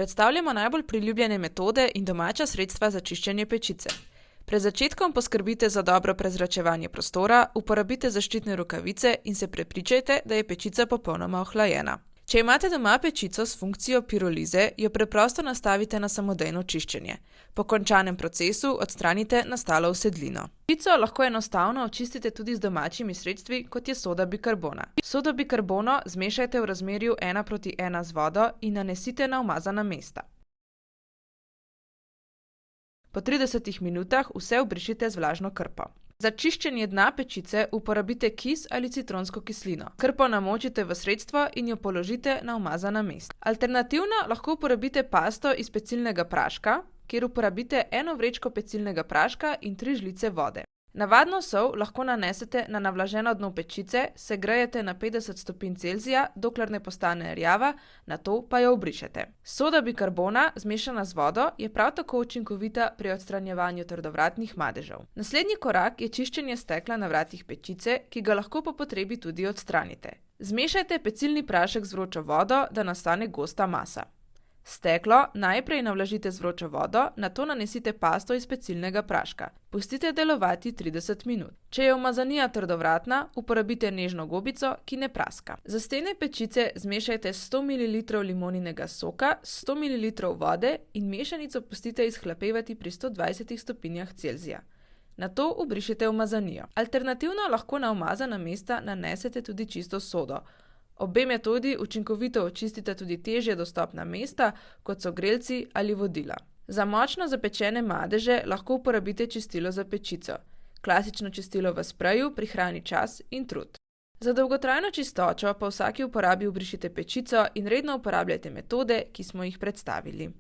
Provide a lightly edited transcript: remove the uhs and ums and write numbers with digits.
Predstavljamo najbolj priljubljene metode in domača sredstva za čiščenje pečice. Pred začetkom poskrbite za dobro prezračevanje prostora, uporabite zaščitne rokavice in se prepričajte, da je pečica popolnoma ohlajena. Če imate doma pečico s funkcijo pirolize, jo preprosto nastavite na samodejno čiščenje. Po končanem procesu odstranite nastalo usedlino. Pečico lahko enostavno očistite tudi z domačimi sredstvi, kot je soda bikarbona. Sodo bikarbono zmešajte v razmerju 1:1 z vodo in nanesite na umazana mesta. Po 30 minutah vse obrišite z vlažno krpo. Za čiščenje dna pečice uporabite kis ali citronsko kislino. Krpo namočite v sredstvo in jo položite na umazana mesta. Alternativno lahko uporabite pasto iz pecilnega praška, kjer uporabite 1 vrečko pecilnega praška in 3 žlice vode. Navadno sol lahko nanesete na navlaženo dno pečice, segrejete na 50 stopinj Celzija, dokler ne postane rjava, nato pa jo obrišete. Soda bikarbona, zmešana z vodo, je prav tako učinkovita pri odstranjevanju trdovratnih madežev. Naslednji korak je čiščenje stekla na vratih pečice, ki ga lahko po potrebi tudi odstranite. Zmešajte pecilni prašek z vročo vodo, da nastane gosta masa. Steklo najprej navlažite z vročo vodo, nato nanesite pasto iz pecilnega praška. Pustite delovati 30 minut. Če je umazanija trdovratna, uporabite nežno gobico, ki ne praska. Za stene pečice zmešajte 100 ml limoninega soka, 100 ml vode in mešanico pustite izhlapevati pri 120 stopinjah Celzija. Nato obrišite umazanijo. Alternativno lahko na umazana mesta nanesete tudi čisto sodo. Obe metodi učinkovito očistite tudi težje dostopna mesta, kot so grelci ali vodila. Za močno zapečene madeže lahko uporabite čistilo za pečico. Klasično čistilo v spreju prihrani čas in trud. Za dolgotrajno čistočo pa v vsaki uporabi obrišite pečico in redno uporabljajte metode, ki smo jih predstavili.